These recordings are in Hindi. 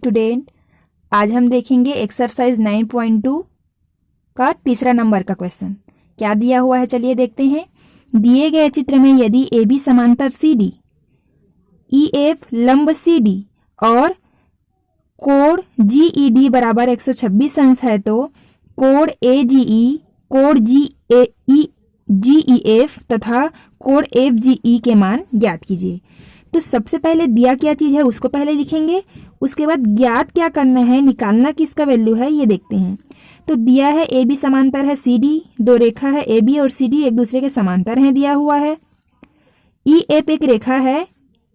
स्टूडेंट, आज हम देखेंगे एक्सरसाइज 9.2 का तीसरा नंबर का क्वेश्चन। क्या दिया हुआ है चलिए देखते हैं। दिए गए चित्र में यदि ए बी समांतर सी डी, ई एफ लंब सी डी और कोण जी ई डी बराबर 126 अंश है तो कोण ए जी ई, कोण जी ई एफ तथा कोण एफ जी ई के मान ज्ञात कीजिए। तो सबसे पहले दिया क्या चीज है उसको पहले लिखेंगे, उसके बाद ज्ञात क्या करना है, निकालना किसका वैल्यू है ये देखते हैं। तो दिया है ए बी समांतर है सी डी, दो रेखा है ए बी और सी डी एक दूसरे के समांतर हैं दिया हुआ है। ई एफ एक रेखा है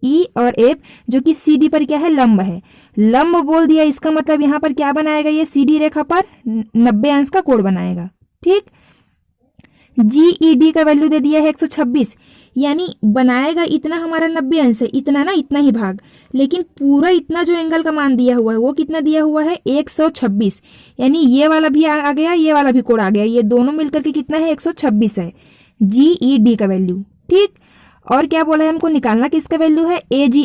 ई और एफ जो कि सी डी पर क्या है, लंब है। लंब बोल दिया, इसका मतलब यहाँ पर क्या बनाएगा, ये सी डी रेखा पर 90 अंश का कोण बनाएगा। ठीक, जी ई डी का वैल्यू दे दिया है 126, यानी बनाएगा इतना हमारा 90 अंश है, इतना ना इतना ही भाग, लेकिन पूरा इतना जो एंगल का मान दिया हुआ है वो कितना दिया हुआ है 126, यानी ये वाला भी आ गया, ये वाला भी कोण आ गया, ये दोनों मिलकर के कितना है 126 है जी ई डी का वैल्यू। ठीक, और क्या बोला है हमको, निकालना किसका वैल्यू है, ए जी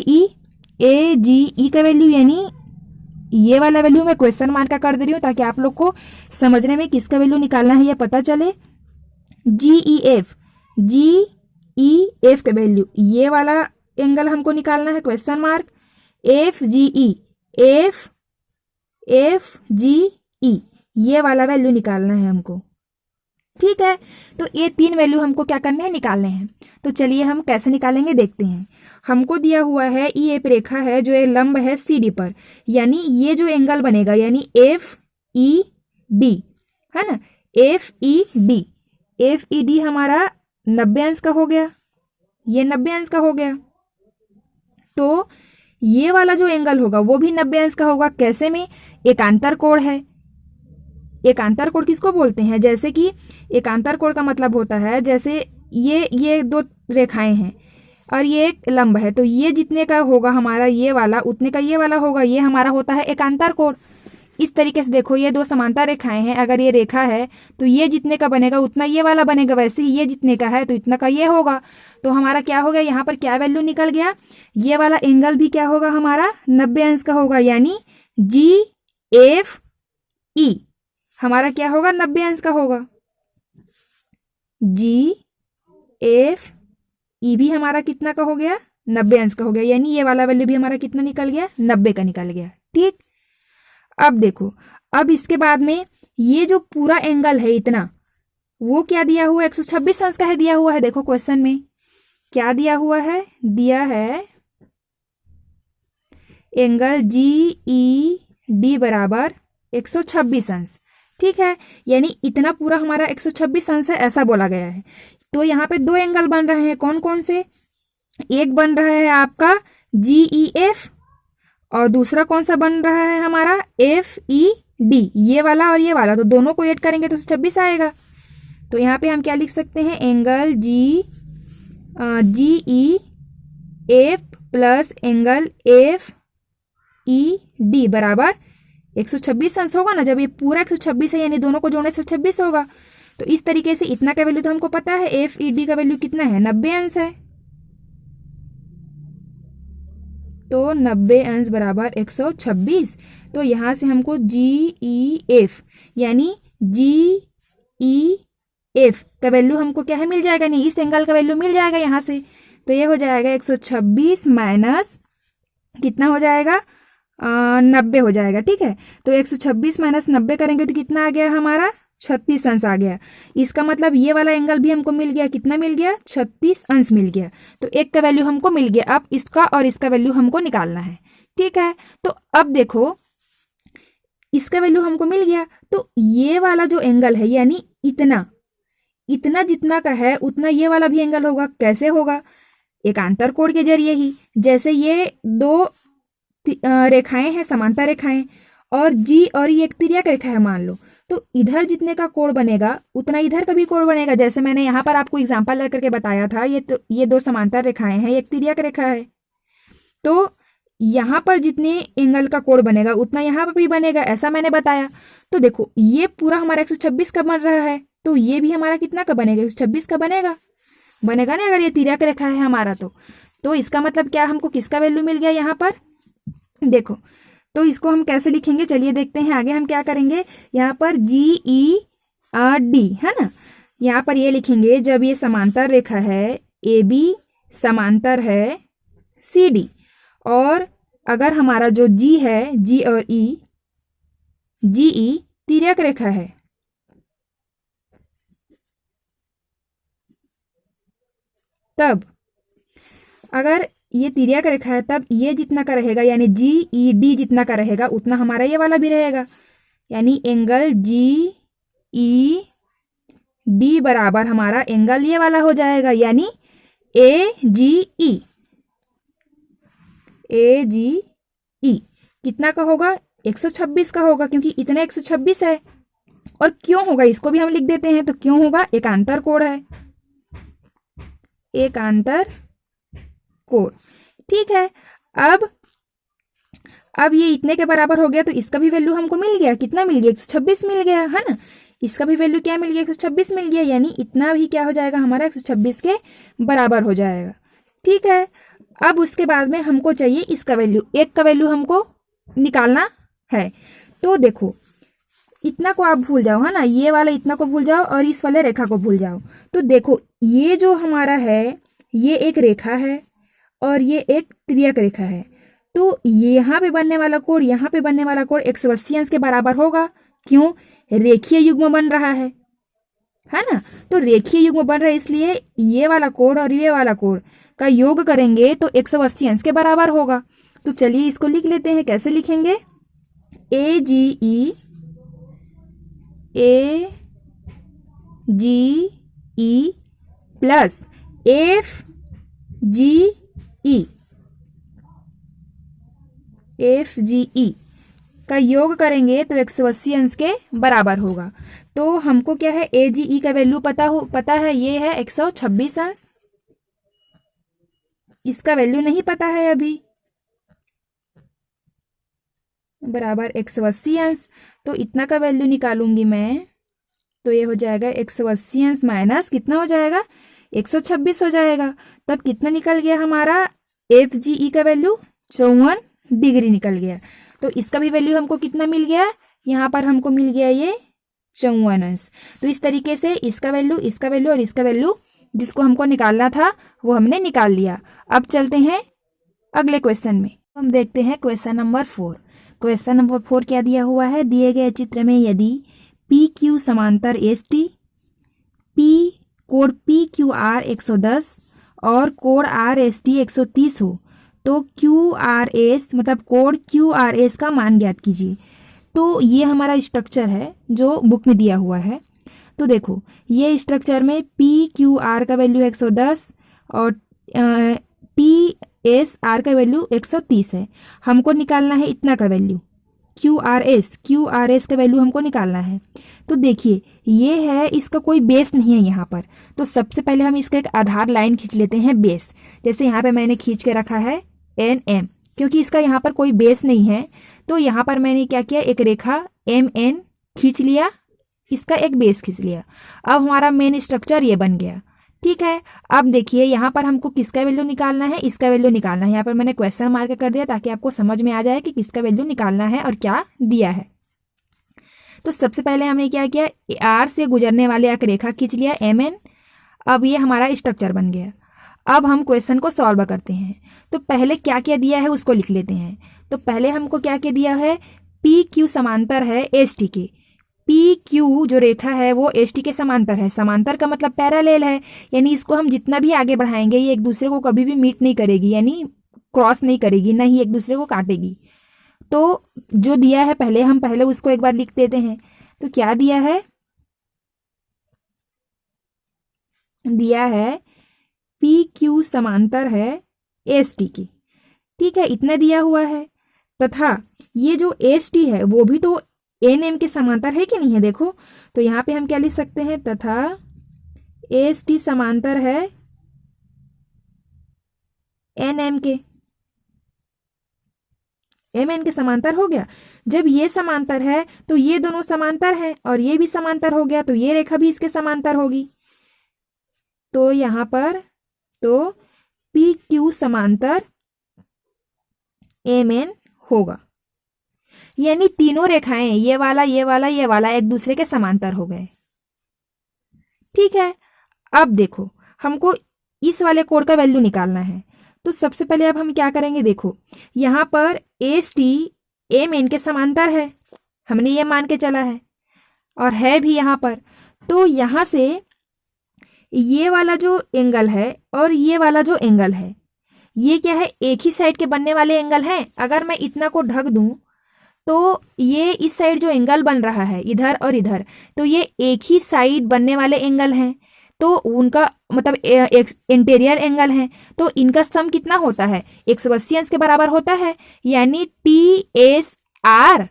ई का वैल्यू, यानी ये वाला वैल्यू मैं क्वेश्चन मार्क का कर दे रही हूँ ताकि आप लोग को समझने में किसका वैल्यू निकालना है ये पता चले। जी ई एफ का वैल्यू, ये वाला एंगल हमको निकालना है क्वेश्चन मार्क, एफ जी ई ये वाला वैल्यू निकालना है हमको। ठीक है, तो ये तीन वैल्यू हमको क्या करने हैं, निकालने हैं। तो चलिए हम कैसे निकालेंगे देखते हैं। हमको दिया हुआ है ई एफ रेखा है जो एक लंब है सी डी पर, यानी ये जो एंगल बनेगा यानी एफ ई डी है ना, एफ ई डी हमारा 90 अंश का हो गया, ये 90 अंश का हो गया। तो ये वाला जो एंगल होगा वो भी 90 अंश का होगा। कैसे में, एकांतर कोण है। एकांतर कोण किसको बोलते हैं, जैसे कि एकांतर कोण का मतलब होता है जैसे ये दो रेखाएं हैं और ये एक लंब है, तो ये जितने का होगा हमारा ये वाला उतने का ये वाला होगा, ये हमारा होता है एकांतर कोण। इस तरीके से देखो, ये दो समांतर रेखाएं हैं, अगर ये रेखा है तो ये जितने का बनेगा उतना ये वाला बनेगा, वैसे ही ये जितने का है तो इतना का ये होगा। तो हमारा क्या हो गया, यहाँ पर क्या वैल्यू निकल गया, ये वाला एंगल भी क्या होगा हमारा 90 अंश का होगा, यानी जी एफ ई हमारा क्या होगा 90 अंश का होगा। जी एफ ई भी हमारा कितना का हो गया, 90 अंश का हो गया, यानी ये वाला वैल्यू भी हमारा कितना निकल गया, 90 का निकल गया। ठीक, अब देखो, अब इसके बाद में ये जो पूरा एंगल है इतना, वो क्या दिया हुआ है 126 अंश का है दिया हुआ है। देखो क्वेश्चन में क्या दिया हुआ है, दिया है एंगल जी ई डी बराबर 126 अंश। ठीक है, यानी इतना पूरा हमारा 126 अंश है ऐसा बोला गया है। तो यहाँ पे दो एंगल बन रहे हैं, कौन कौन से, एक बन रहा है आपका जी ई एफ और दूसरा कौन सा बन रहा है हमारा एफ ई डी, ये वाला और ये वाला, तो दोनों को ऐड करेंगे तो 26 आएगा। तो यहाँ पे हम क्या लिख सकते हैं, angle G E F plus angle F E D बराबर 126 अंश होगा ना, जब ये पूरा 126 है यानी दोनों को जोड़ने से 126 होगा। तो इस तरीके से इतना का वैल्यू तो हमको पता है, एफ ई डी का वैल्यू कितना है 90 अंश है, तो 90 अंश बराबर 126। तो यहां से हमको जी ई एफ यानी जी ई एफ का वैल्यू हमको क्या है मिल जाएगा, नहीं इस एंगल का वैल्यू मिल जाएगा यहां से। तो ये हो जाएगा 126 माइनस कितना हो जाएगा 90 हो जाएगा। ठीक है, तो 126 माइनस 90 करेंगे तो कितना आ गया हमारा 36 अंश आ गया। इसका मतलब ये वाला एंगल भी हमको मिल गया, कितना मिल गया 36 अंश मिल गया। तो एक का वैल्यू हमको मिल गया, अब इसका और इसका वैल्यू हमको निकालना है। ठीक है, तो अब देखो इसका वैल्यू हमको मिल गया, तो ये वाला जो एंगल है यानी इतना जितना का है उतना ये वाला भी एंगल होगा। कैसे होगा, एकांतर कोण के जरिए ही। जैसे ये दो रेखाएं हैं समांतर रेखाएं और जी और ये एक तिर्यक रेखा है मान लो, तो इधर जितने का कोण बनेगा उतना इधर का भी कोण बनेगा। जैसे मैंने यहाँ पर आपको एग्जांपल लेकर के बताया था, ये दो समांतर रेखाएं हैं, एक तिर्यक रेखा है, तो यहाँ पर जितने एंगल का कोण बनेगा उतना यहाँ पर भी बनेगा, ऐसा मैंने बताया। तो देखो ये पूरा हमारा 126 का बन रहा है, तो ये भी हमारा कितना का बनेगा 126 का बनेगा ना, अगर ये तिर्यक रेखा है हमारा तो इसका मतलब क्या, हमको किसका वैल्यू मिल गया यहाँ पर देखो। तो इसको हम कैसे लिखेंगे चलिए देखते हैं। आगे हम क्या करेंगे, यहाँ पर GERD है ना, यहाँ पर ये लिखेंगे जब ये समांतर रेखा है AB समांतर है CD, और अगर हमारा जो G है, G और GE तिर्यक रेखा है, तब अगर ये तिर्यक रेखा है तब ये जितना का रहेगा यानी GED जितना का रहेगा उतना हमारा ये वाला भी रहेगा, यानी एंगल GED बराबर हमारा एंगल ये वाला हो जाएगा, यानी AGE कितना का होगा, 126 का होगा, क्योंकि इतना 126 है। और क्यों होगा इसको भी हम लिख देते हैं। तो क्यों होगा, एकांतर कोण है, एकांतर कोण। ठीक है, अब ये इतने के बराबर हो गया तो इसका भी वैल्यू हमको मिल गया, कितना मिल गया, 126 मिल गया है ना। इसका भी वैल्यू क्या मिल गया, 126 मिल गया, यानी इतना भी क्या हो जाएगा हमारा 126 के बराबर हो जाएगा। ठीक है, अब उसके बाद में हमको चाहिए इसका वैल्यू, एक का वैल्यू हमको निकालना है। तो देखो इतना को आप भूल जाओ है ना, ये वाला इतना को भूल जाओ और इस वाले रेखा को भूल जाओ। तो देखो ये जो हमारा है ये एक रेखा है और ये एक तिर्यक रेखा है, तो यहाँ पे बनने वाला कोण यहाँ पे बनने वाला कोण 180 अंश के बराबर होगा। क्यों, रेखीय युग्म बन रहा है ना। तो रेखीय युग्म बन रहा है इसलिए ये वाला कोण और ये वाला कोण का योग करेंगे तो 180 अंश के बराबर होगा। तो चलिए इसको लिख लेते हैं, कैसे लिखेंगे, AGE प्लस FGE का योग करेंगे तो 180 अंश के बराबर होगा। तो हमको क्या है, AGE का वैल्यू पता है ये है 126 अंश, इसका वैल्यू नहीं पता है अभी, बराबर 180 अंश। तो इतना का वैल्यू निकालूंगी मैं, तो ये हो जाएगा 180 अंश माइनस कितना हो जाएगा, 126 हो जाएगा। तब कितना निकल गया हमारा, FGE का वैल्यू 54 डिग्री निकल गया। तो इसका भी वैल्यू हमको कितना मिल गया, यहाँ पर हमको मिल गया ये 54 अंश। तो इस तरीके से इसका वैल्यू और इसका वैल्यू जिसको हमको निकालना था वो हमने निकाल लिया। अब चलते हैं अगले क्वेश्चन में, हम देखते हैं क्वेश्चन नंबर 4। क्वेश्चन नंबर 4 क्या दिया हुआ है, दिए गए चित्र में यदि PQ समांतर ST, कोण PQR 110 और कोण RST 130 हो तो QRS मतलब कोण QRS का मान ज्ञात कीजिए। तो ये हमारा स्ट्रक्चर है जो बुक में दिया हुआ है। तो देखो ये स्ट्रक्चर में PQR का वैल्यू 110 और TSR का वैल्यू 130 है। हमको निकालना है इतना का वैल्यू, QRS का वैल्यू हमको निकालना है। तो देखिए ये है, इसका कोई बेस नहीं है यहाँ पर। तो सबसे पहले हम इसका एक आधार लाइन खींच लेते हैं बेस, जैसे यहाँ पे मैंने खींच के रखा है NM, क्योंकि इसका यहाँ पर कोई बेस नहीं है। तो यहाँ पर मैंने क्या किया, एक रेखा MN खींच लिया, इसका एक बेस खींच लिया। अब हमारा मेन स्ट्रक्चर ये बन गया। ठीक है, अब देखिए यहाँ पर हमको किसका वैल्यू निकालना है, इसका वैल्यू निकालना है। यहाँ पर मैंने क्वेश्चन मार्क कर दिया ताकि आपको समझ में आ जाए कि किसका वैल्यू निकालना है और क्या दिया है। तो सबसे पहले हमने क्या किया, R से गुजरने वाले एक रेखा खींच लिया MN। अब ये हमारा स्ट्रक्चर बन गया। अब हम क्वेश्चन को सॉल्व करते हैं। तो पहले क्या क्या दिया है उसको लिख लेते हैं। तो पहले हमको क्या क्या दिया है, PQ समांतर है ST के। PQ जो रेखा है वो ST के समांतर है। समांतर का मतलब पैरेलल है, यानी इसको हम जितना भी आगे बढ़ाएंगे ये एक दूसरे को कभी भी मीट नहीं करेगी, यानी क्रॉस नहीं करेगी, ना ही एक दूसरे को काटेगी। तो जो दिया है हम पहले उसको एक बार लिख देते हैं। तो क्या दिया है, दिया है PQ समांतर है ST की। ठीक है, इतना दिया हुआ है। तथा ये जो ST है वो भी तो NM के समांतर है कि नहीं है, देखो। तो यहाँ पे हम क्या लिख सकते हैं, तथा ST समांतर है NM के, MN के समांतर हो गया। जब ये समांतर है तो ये दोनों समांतर हैं और ये भी समांतर हो गया, तो ये रेखा भी इसके समांतर होगी। तो यहाँ पर तो PQ समांतर MN होगा। यानी तीनों रेखाएं, ये वाला ये वाला ये वाला, एक दूसरे के समांतर हो गए। ठीक है, अब देखो हमको इस वाले कोण का वैल्यू निकालना है। तो सबसे पहले अब हम क्या करेंगे, देखो यहां पर एस टी एम एन के समांतर है, हमने ये मान के चला है और है भी यहां पर। तो यहां से ये वाला जो एंगल है और ये वाला जो एंगल है, ये क्या है, एक ही साइड के बनने वाले एंगल हैं। अगर मैं इतना को ढक दूं तो ये इस साइड जो एंगल बन रहा है इधर और इधर, तो ये एक ही साइड बनने वाले एंगल हैं। तो उनका मतलब इंटीरियर एंगल है, तो इनका सम कितना होता है, 180 अंश के बराबर होता है। यानी टी एस आर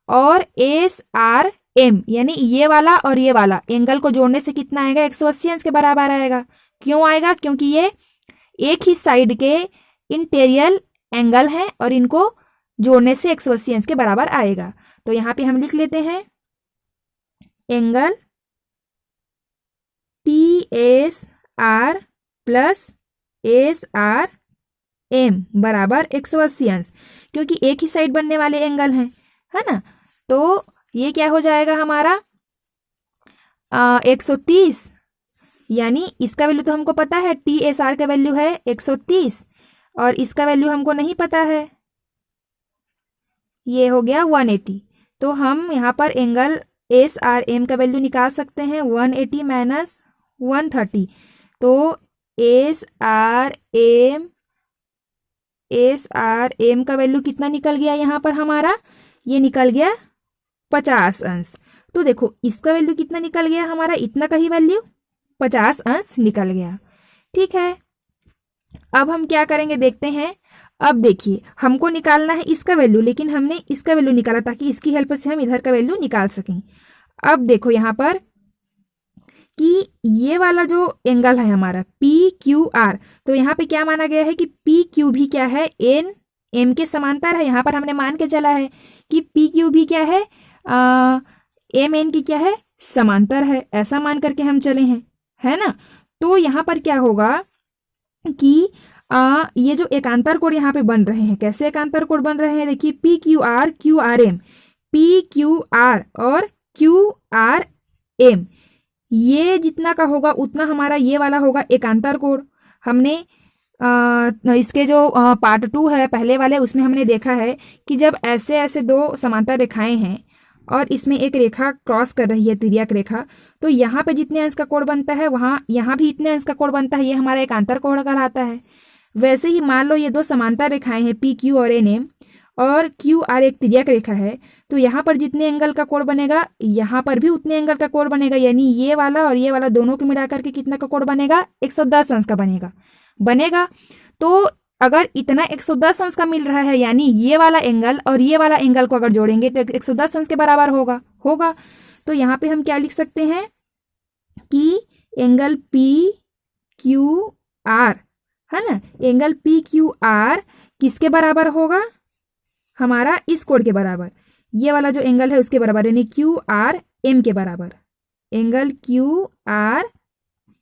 और एस आर एम, यानी ये वाला और ये वाला एंगल को जोड़ने से कितना आएगा, 180 अंश के बराबर आएगा। क्यों आएगा, क्योंकि ये एक ही साइड के इंटीरियर एंगल हैं और इनको जोड़ने से 180 अंश के बराबर आएगा। तो यहां पे हम लिख लेते हैं angle T S R plus S R M बराबर 180 अंश, क्योंकि एक ही साइड बनने वाले एंगल हैं, है ना। तो ये क्या हो जाएगा हमारा 130, यानी इसका वैल्यू तो हमको पता है, टी एस आर का वैल्यू है 130 और इसका वैल्यू हमको नहीं पता है, ये हो गया 180। तो हम यहाँ पर एंगल एस आर एम का वैल्यू निकाल सकते हैं 180 माइनस 130। तो एस आर एम का वैल्यू कितना निकल गया यहाँ पर हमारा, ये निकल गया 50 अंश। तो देखो इसका वैल्यू कितना निकल गया हमारा, इतना का ही वैल्यू 50 अंश निकल गया। ठीक है, अब हम क्या करेंगे देखते हैं। अब देखिए हमको निकालना है इसका वैल्यू, लेकिन हमने इसका वैल्यू निकाला ताकि इसकी हेल्प से हम इधर का वैल्यू निकाल सकें। अब देखो यहाँ पर कि ये वाला जो एंगल है हमारा पी क्यू आर, तो यहाँ पे क्या माना गया है कि पी क्यू भी क्या है, एन एम के समांतर है। यहाँ पर हमने मान के चला है कि पी क्यू भी क्या है, एम एन की क्या है, समांतर है, ऐसा मान करके हम चले हैं, है ना। तो यहाँ पर क्या होगा कि ये जो एकांतर कोण यहाँ पे बन रहे हैं, कैसे एकांतर कोण बन रहे हैं, देखिए P Q R M, P Q R और क्यू आर एम, ये जितना का होगा उतना हमारा ये वाला होगा एकांतर कोण। हमने इसके जो पार्ट 2 है पहले वाले, उसमें हमने देखा है कि जब ऐसे ऐसे दो समांतर रेखाएं हैं और इसमें एक रेखा क्रॉस कर रही है, तिर्यक रेखा, तो यहाँ पे जितने अंश का कोण बनता है वहाँ यहाँ भी इतने अंश का कोण बनता है, ये हमारा एकांतर कोण कहलाता है। वैसे ही मान लो ये दो समांतर रेखाएं हैं पी क्यू और एन एम, और क्यू आर एक तिर्यक रेखा है, तो यहाँ पर जितने एंगल का कोण बनेगा यहाँ पर भी उतने एंगल का कोण बनेगा। यानी ये वाला और ये वाला दोनों को मिलाकर के कितना का कोण बनेगा, 110 अंश का बनेगा। तो अगर इतना 110 अंश का मिल रहा है, यानी ये वाला एंगल और ये वाला एंगल को अगर जोड़ेंगे तो 110 अंश के बराबर होगा। तो यहाँ पे हम क्या लिख सकते हैं कि एंगल पी क्यू आर, है ना, एंगल पी क्यू आर किसके बराबर होगा, हमारा इस कोण के बराबर, ये वाला जो एंगल है उसके बराबर, यानी क्यू आर एम के बराबर, एंगल क्यू आर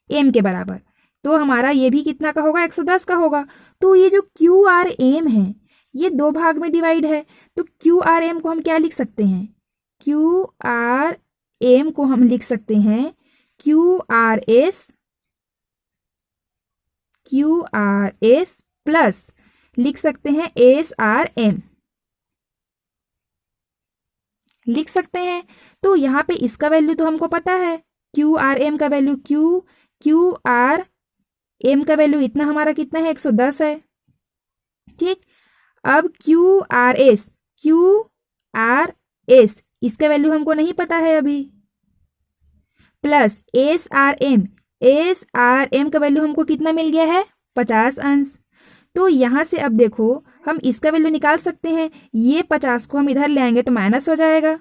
एम के बराबर। तो हमारा ये भी कितना का होगा, 110 का होगा। तो ये जो क्यू आर एम है ये दो भाग में डिवाइड है, तो क्यू आर एम को हम क्या लिख सकते हैं, क्यू आर एम को हम लिख सकते हैं क्यू आर एस प्लस लिख सकते हैं एस आर एम लिख सकते हैं। तो यहाँ पे इसका वैल्यू तो हमको पता है, क्यू आर एम का वैल्यू क्यू आर एम का वैल्यू इतना हमारा कितना है, 110 है। ठीक, अब क्यू आर एस इसका वैल्यू हमको नहीं पता है अभी, प्लस एस आर एम का वैल्यू हमको कितना मिल गया है, 50 अंश। तो यहां से अब देखो हम इसका वैल्यू निकाल सकते हैं, ये 50 को हम इधर ले आएंगे तो माइनस हो जाएगा,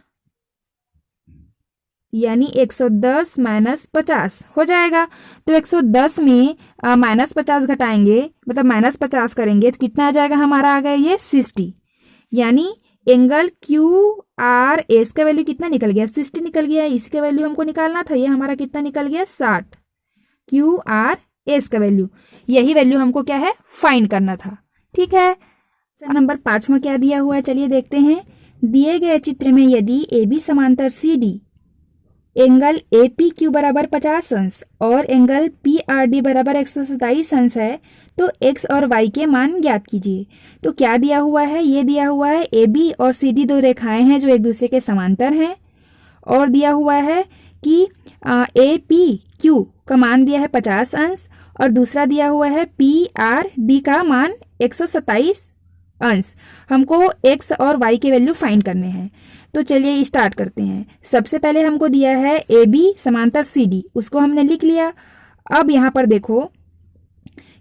यानी 110 माइनस 50 हो जाएगा। तो 110 में माइनस 50 घटाएंगे, मतलब माइनस 50 करेंगे तो कितना आ जाएगा हमारा, आ गया ये 60। यानी एंगल क्यू आर एस का वैल्यू कितना निकल गया, 60 निकल गया। इसका वैल्यू हमको निकालना था, ये हमारा कितना निकल गया, 60। क्यू आर एस का वैल्यू, यही वैल्यू हमको क्या है, फाइंड करना था। ठीक है, नंबर 5वां क्या दिया हुआ है, चलिए देखते हैं। दिए गए चित्र में यदि ए बी समांतर C D, angle A P Q बराबर 50 अंश और एंगल पी आर डी बराबर 127 अंश है तो एक्स और वाई के मान ज्ञात कीजिए। तो क्या दिया हुआ है, ये दिया हुआ है ए बी और सी डी दो रेखाएं हैं जो एक दूसरे के समांतर हैं, और दिया हुआ है कि ए पी क्यू का मान दिया है 50 अंश और दूसरा दिया हुआ है पी आर डी का मान 127 अंश। हमको एक्स और वाई के वैल्यू फाइंड करने हैं। तो चलिए स्टार्ट करते हैं। सबसे पहले हमको दिया है ए बी समांतर सी डी, उसको हमने लिख लिया। अब यहाँ पर देखो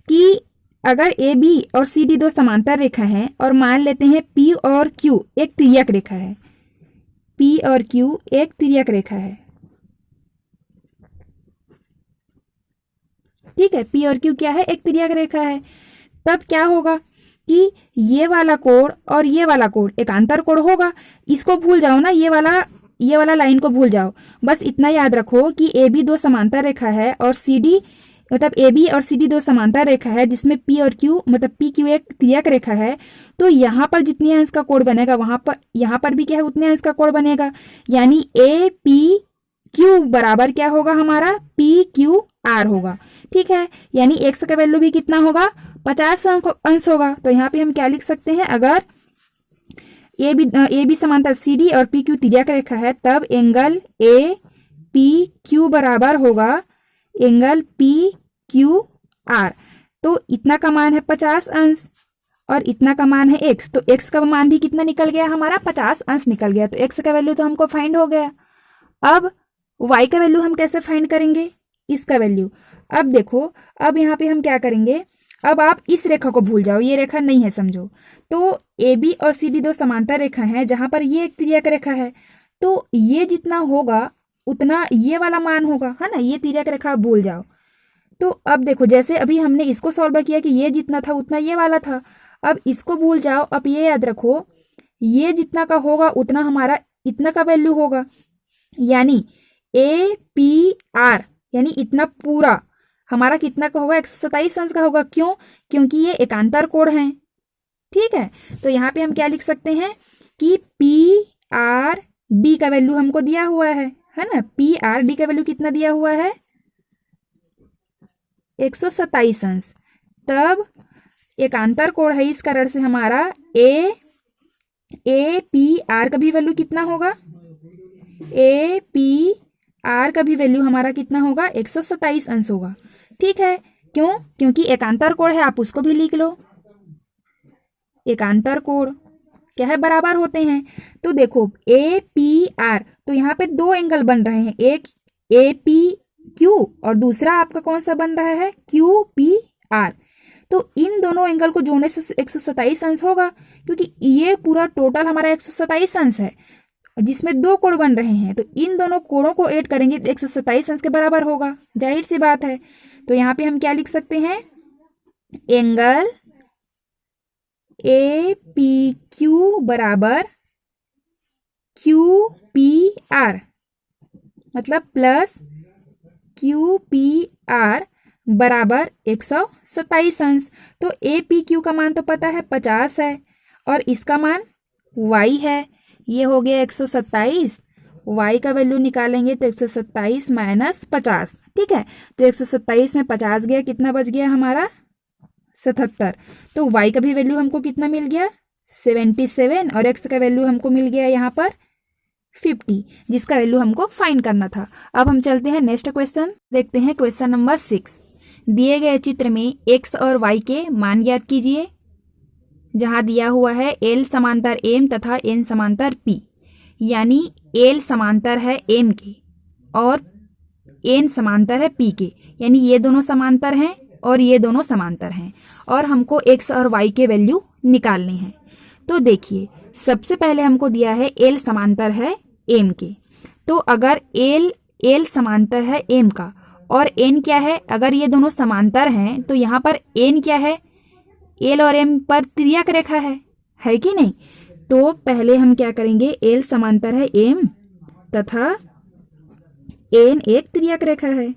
कि अगर ए बी और सी डी दो समांतर रेखा हैं और मान लेते हैं पी और क्यू एक तिर्यक रेखा है, पी और क्यू एक तिर्यक रेखा है, ठीक है, पी और क्यू क्या है, एक तिर्यक रेखा है। तब क्या होगा कि ये वाला कोण और ये वाला कोण एकांतर कोण होगा। इसको भूल जाओ ना, ये वाला लाइन को भूल जाओ। बस इतना याद रखो कि ए बी दो समांतर रेखा है और सी डी मतलब ए बी और सी डी दो समांतर रेखा है जिसमें पी और क्यू मतलब पी क्यू एक तिर्यक रेखा है। तो यहाँ पर जितने अंश का कोण बनेगा वहां पर यहाँ पर भी क्या है उतने अंश का कोण बनेगा, यानी ए पी क्यू बराबर क्या होगा हमारा पी क्यू आर होगा, ठीक है। यानी एक्स का वैल्यू भी कितना होगा 50 अंश होगा। तो यहाँ पे हम क्या लिख सकते हैं, अगर ए बी समांतर सी डी और पी क्यू तिर्यक रेखा है तब एंगल ए पी क्यू बराबर होगा एंगल पी क्यू आर। तो इतना का मान है 50 अंश और इतना का मान है एक्स, तो एक्स का मान भी कितना निकल गया हमारा 50 अंश निकल गया। तो एक्स का वैल्यू तो हमको फाइंड हो गया। अब वाई का वैल्यू हम कैसे फाइंड करेंगे, इसका वैल्यू। अब देखो, अब यहाँ पे हम क्या करेंगे, अब आप इस रेखा को भूल जाओ, ये रेखा नहीं है समझो। तो ए बी और सी डी दो समांतर रेखा हैं जहां पर ये एक तिर्यक रेखा है, तो ये जितना होगा उतना ये वाला मान होगा, है ना, ये तिर्यक रेखा भूल जाओ। तो अब देखो जैसे अभी हमने इसको सॉल्व किया कि ये जितना था उतना ये वाला था, अब इसको भूल जाओ। अब ये याद रखो ये जितना का होगा उतना हमारा इतना का वैल्यू होगा, यानी ए पी आर यानी इतना पूरा हमारा कितना का होगा 127 अंश का होगा। क्यों, क्योंकि ये एकांतर कोण है, ठीक है। तो यहाँ पे हम क्या लिख सकते हैं कि पी आर डी का वैल्यू हमको दिया हुआ है ना, पी आर डी का वैल्यू कितना दिया हुआ है 127 अंश। तब एकांतर कोण है इस कारण से हमारा ए पी आर का भी वैल्यू कितना होगा, ए पी आर का भी वैल्यू हमारा कितना होगा 127 अंश होगा, ठीक है। क्यों, क्योंकि एकांतर कोण है, आप उसको भी लिख लो। एकांतर कोण क्या है, बराबर होते हैं। तो देखो ए पी आर, तो यहाँ पे दो एंगल बन रहे हैं, एक ए पी क्यू और दूसरा आपका कौन सा बन रहा है क्यू पी आर। तो इन दोनों एंगल को जोड़ने से 127 अंश होगा, क्योंकि ये पूरा टोटल हमारा 127 अंश है जिसमें दो कोण बन रहे हैं। तो इन दोनों कोणों को ऐड करेंगे तो 127 अंश के बराबर होगा, जाहिर सी बात है। तो यहाँ पे हम क्या लिख सकते हैं, एंगल ए पी क्यू बराबर क्यू पी आर मतलब प्लस क्यू पी आर बराबर 127 अंश। तो ए पी क्यू का मान तो पता है 50 है और इसका मान y है, ये हो गया 127। y का वैल्यू निकालेंगे तो 127 माइनस 50, ठीक है। तो 127 में 50 गया, कितना बच गया हमारा 77। तो y का भी वैल्यू हमको कितना मिल गया 77 और x का वैल्यू हमको मिल गया यहाँ पर 50, जिसका वैल्यू हमको फाइंड करना था। अब हम चलते हैं नेक्स्ट क्वेश्चन, देखते हैं क्वेश्चन नंबर 6। दिए गए चित्र में x और y के मान ज्ञात कीजिए। जहां दिया हुआ है l समांतर m तथा n समांतर p, यानी l समांतर है m के और n समांतर है p के, यानी ये दोनों समांतर हैं और ये दोनों समांतर हैं और हमको x और y के वैल्यू निकालने हैं। तो देखिए सबसे पहले हमको दिया है l समांतर है m के, तो अगर l समांतर है m का और n क्या है, अगर ये दोनों समांतर हैं तो यहाँ पर n क्या है, l और m पर तिर्यक रेखा है कि नहीं। तो पहले हम क्या करेंगे, l समांतर है m तथा n एक तिर्यक रेखा है,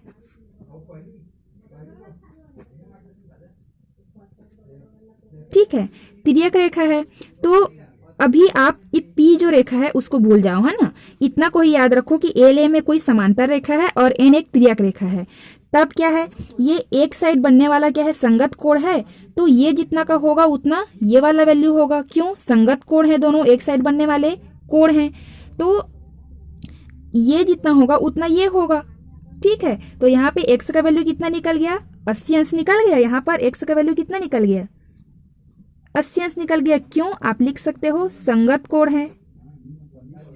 ठीक है, तिर्यक रेखा है। तो अभी आप ये P जो रेखा है उसको भूल जाओ, है ना। इतना को ही याद रखो कि एल ए में कोई समांतर रेखा है और एन एक तिर्यक रेखा है। तब क्या है, ये एक साइड बनने वाला क्या है, संगत कोण है। तो ये जितना का होगा उतना ये वाला वैल्यू होगा। क्यों, संगत कोण है, दोनों एक साइड बनने वाले कोण हैं। तो ये जितना होगा उतना ये होगा। ठीक है, तो यहाँ पे x का वैल्यू कितना निकल गया, 80 अंश निकल गया। यहाँ पर x का वैल्यू कितना निकल गया, 80 अंश निकल गया। क्यों, आप लिख सकते हो संगत कोण है,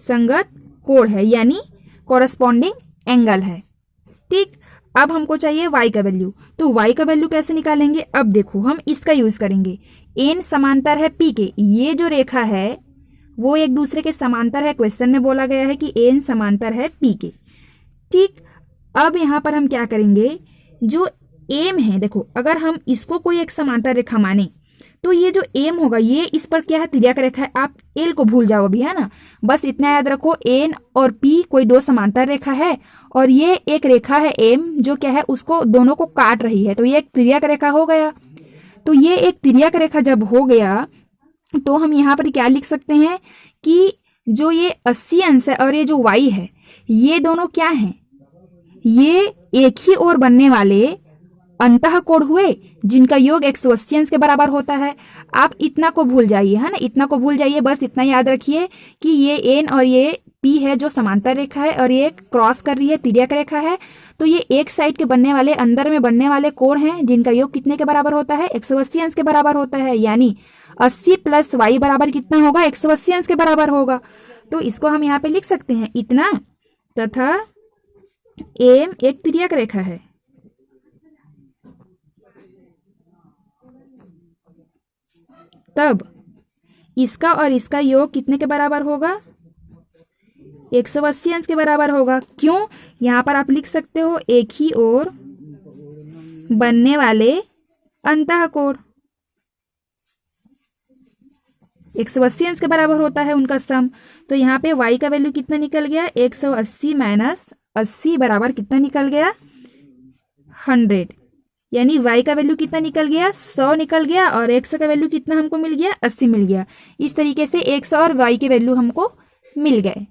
संगत कोण है यानी कॉरस्पॉन्डिंग एंगल है। ठीक, अब हमको चाहिए y का वैल्यू। तो y का वैल्यू कैसे निकालेंगे, अब देखो हम इसका यूज करेंगे। n समांतर है p के, ये जो रेखा है वो एक दूसरे के समांतर है। क्वेश्चन में बोला गया है कि n समांतर है p के। ठीक, अब यहाँ पर हम क्या करेंगे, जो एम है, देखो अगर हम इसको कोई एक समांतर रेखा माने तो ये जो एम होगा ये इस पर क्या है, तिर्यक रेखा है। आप एल को भूल जाओ अभी, है ना। बस इतना याद रखो, एन और पी कोई दो समांतर रेखा है और ये एक रेखा है एम जो क्या है उसको दोनों को काट रही है। तो ये एक तिर्यक रेखा हो गया। तो ये एक तिर्यक रेखा जब हो गया तो हम यहाँ पर क्या लिख सकते हैं कि जो ये 80 अंश है और ये जो y है ये दोनों क्या हैं, ये एक ही ओर बनने वाले अंतः कोण हुए जिनका योग 180 अंश के बराबर होता है। आप इतना को भूल जाइए, है ना, इतना को भूल जाइए। बस इतना याद रखिए कि ये एन और ये पी है जो समांतर रेखा है और ये क्रॉस कर रही है, तिर्यक रेखा है। तो ये एक साइड के बनने वाले, अंदर में बनने वाले कोण हैं जिनका योग कितने के बराबर होता है, 180 अंश के बराबर होता है। यानी 80 प्लस y बराबर कितना होगा, 180 अंश के बराबर होगा। तो इसको हम यहाँ पे लिख सकते हैं, इतना तथा एम एक तिर्यक रेखा है। तब इसका और इसका योग कितने के बराबर होगा, 180 अंश के बराबर होगा। क्यों, यहाँ पर आप लिख सकते हो एक ही ओर बनने वाले अंतः कोण, 180 अंश के बराबर होता है उनका सम। तो यहाँ पे y का वैल्यू कितना निकल गया, 180 माइनस 80 बराबर कितना निकल गया, 100। यानी y का वैल्यू कितना निकल गया, 100 निकल गया और x का वैल्यू कितना हमको मिल गया, 80 मिल गया। इस तरीके से x और y के वैल्यू हमको मिल गए।